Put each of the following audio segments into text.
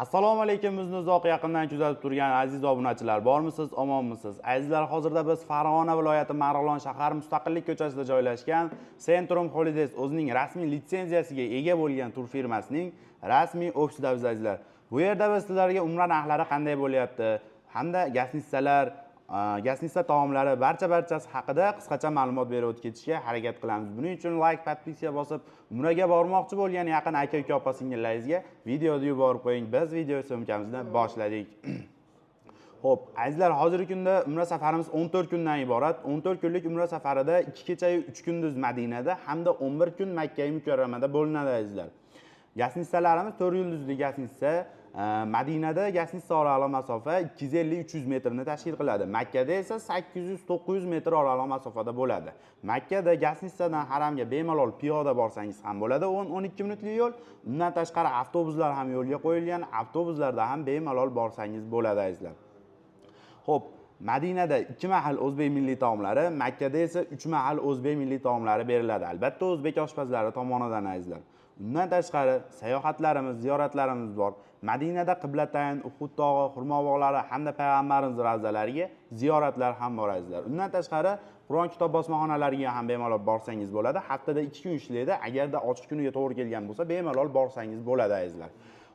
Assalomu alaykum, bizni uzoq yaqindan kuzatib turgan aziz obunachilar, bormisiz, omonmisiz? Azizlar, hozirda biz Farg'ona viloyati Marg'ilon shahar Mustaqillik ko'chasida joylashgan Centrum Holidays o'zining rasmiy litsenziyasiga ega bo'lgan tur firmasining rasmiy ofisida biz azizlar. Bu yerda biz sizlarga umra narxlari qanday bo'lyapti, hamda gasnitsa taomlari barchasi haqida qisqacha ma'lumot berib o'tib ketishga harakat qilamiz. Buning uchun like, podpiska bosib, umraga bormoqchi bo'lgan yaqin aka-uka opa-singillaringizga videoni yuborib qo'ying. Biz video syomkamizni boshladik. Xo'p, azizlar, hozirgi kunda umra safarimiz 14 kundan iborat. 14 kunlik umra safarida 2 kecha 3 kunduz Madinada hamda 11 kun Makka mukarramada bo'linadi azizlar. Gasnitsalarimiz 4 yulduzli gasnitsa, Madinada gasnitsa oraliq masofa 250-300 metrni tashkil qiladi. Makkada esa 800-900 metr oraliq masofada bo'ladi. Makkada gasnitsadan haramga bemalol piyoda borsangiz ham bo'ladi, 10-12 minutlik yo'l. Undan tashqari avtobuslar ham yo'lga qo'yilgan, avtobuslarda ham bemalol borsangiz bo'ladi azizlar. Xo'p, Madinada 2 mahal o'zbek milliy taomlari, Makkada esa 3 mahal o'zbek milliy taomlari beriladi. Albatta o'zbek oshpazlari tomonidan azizlar. Undan tashqari sayohatlarimiz, ziyoratlarimiz bor. Madinada Qiblatayn, Uhud tog'i, xurmo bog'lari hamda payg'ambarimiz ravzalariga ziyoratlar ham bor azizlar. Undan tashqari Qur'on kitob bosmaxonalariga ham bemalol borsangiz bo'ladi. Haftada 2 kun ishlaydi. Agarda ochiq kuniga to'g'ri kelgan bo'lsa, bemalol borsangiz bo'ladi azizlar.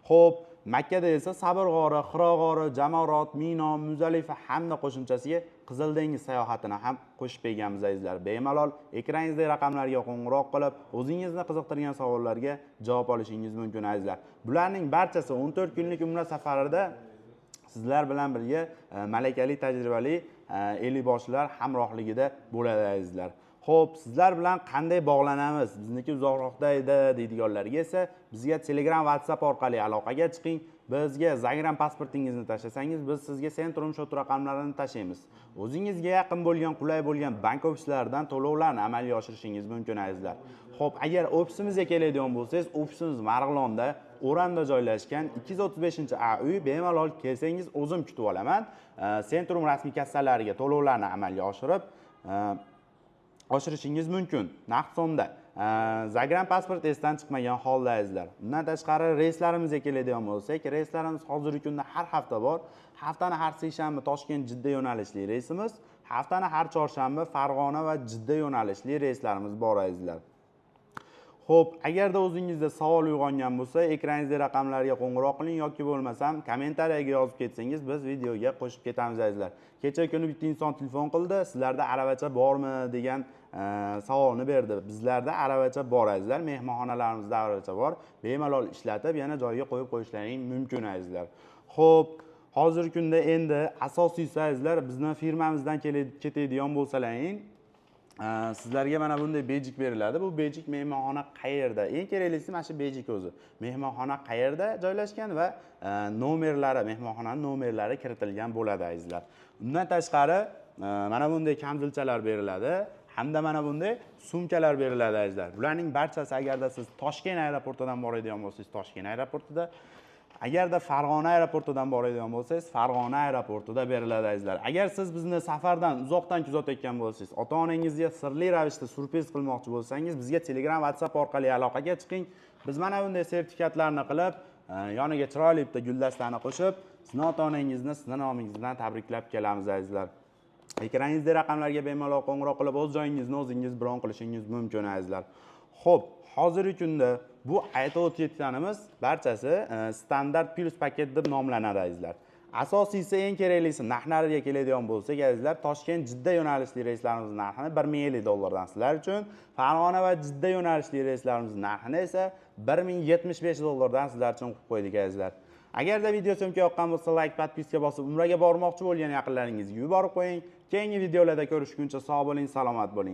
Xo'p, Makkada esa Sabr g'ori, Hiro g'ori, Jamorot, Mino, Muzdalifa hamda qo'shimchasiga Qizil dengiz sayohatini ham qo'shib berganmiz azizlar. Bemalol ekraningizdagi raqamlarga qo'ng'iroq qilib, o'zingizni qiziqtirgan savollarga javob olishingiz mumkin azizlar. Bularning barchasi 14 kunlik umra safarida sizlar bilan birga malakali, tajribali ellikboshlilar hamrohligida bo'ladi azizlar. Xo'p, sizlar bilan qanday bog'lanamiz? Bizniki uzoqroqda edi deydiganlarga esa bizga Telegram, WhatsApp orqali aloqaga chiqing. Bizga Zagram pasportingizni tashlasangiz, biz sizga Centrum shot raqamlarini tashlaymiz. O'zingizga yaqin bo'lgan, qulay bo'lgan bank ofislaridan to'lovlarni amalga oshirishingiz mumkin azizlar. Xo'p, agar ofisimizga keladigan bo'lsangiz, ofisimiz Marg'ilonda, O'ramda joylashgan 235-A uy. Bemalol kelsangiz, o'zim kutib olaman. Centrum rasmiy kassalariga to'lovlarni amalga oshirishingiz mumkin. Naqd so'mda. Zagram pasport esdan chiqmagan holda azizlar. Undan tashqari reyslarimizga keladigan bo'lsak, reyslarimiz hozirgi kunda har hafta bor. Haftani har seshanba Toshkent Jidda yo'nalishli reysimiz, haftani har chorshanba Farg'ona va Jidda yo'nalishli reyslarimiz bor azizlar. Xo'p, agarda o'zingizda savol uyg'ongan bo'lsa, ekraningizdagi raqamlarga qo'ng'iroq qiling yoki bo'lmasam kommentariyaga yozib ketsangiz, biz videoga qo'shib ketamiz azizlar. Kecha kuni bitta inson telefon qildi, sizlarda aravacha bormi degan savolni berdi. Bizlarda aravacha bor azizlar, mehmonxonalarimizda aravacha bor. Bemalol ishlatib, yana joyiga qo'yib qo'yishlaring mumkin azizlar. Xo'p, hozirgi kunda endi asosiysi azizlar, bizning firmamizdan ketadigan bo'lsalaring, sizlarga mana bunday bejik beriladi. Bu bejik mehmonxona qayerda? Eng keraklisi mana shu bejik o'zi. Mehmonxona qayerda joylashgan va nomerlari, mehmonxonaning nomerlari kiritilgan bo'ladi azizlar. Undan tashqari mana bunday kamzilchalar beriladi hamda mana bunday sumkalar beriladi azizlar. Bularning barchasi agarda siz Toshkent aeroportidan boradigan bo'lsangiz, Toshkent aeroportida, agarda Farg'ona aeroportidan boradigan bo'lsangiz, Farg'ona aeroportida beriladi azizlar. Agar siz bizni safardan uzoqdan kuzatayotgan bo'lsangiz, ota-onangizga sirli ravishda surpriz qilmoqchi bo'lsangiz, bizga Telegram, WhatsApp orqali aloqaga chiqing. Biz mana bunday sertifikatlarni qilib, yoniga chiroyli bitta guldastani qo'shib, sizni ota-onangizni sizni nomingizdan tabriklab kelamiz azizlar. Ekraningizdagi raqamlarga bemalol qo'ng'iroq qilib, o'z joyingizni o'zingiz bron qilishingiz mumkin azizlar. Xo'p, hozirgi kunda bu aytib o'tganimiz barchasi standart plus paket deb nomlanadi azizlar. Asosiysi, eng keraklisi narxlariga keladigan bo'lsak azizlar, Toshkent Jidda yo'nalishli reyslarimiz narxini $1050 sizlar uchun, Farg'ona va Jidda yo'nalishli reyslarimiz narxini esa $1075 sizlar uchun qo'yib qo'ydik azizlar. Agarda video syomka yoqqan bo'lsa, like, podpiska bosib, umraga bormoqchi bo'lgan yaqinlaringizga yuborib qo'ying. Keyingi videolarda ko'rishguncha sog' bo'ling, salomat bo'ling.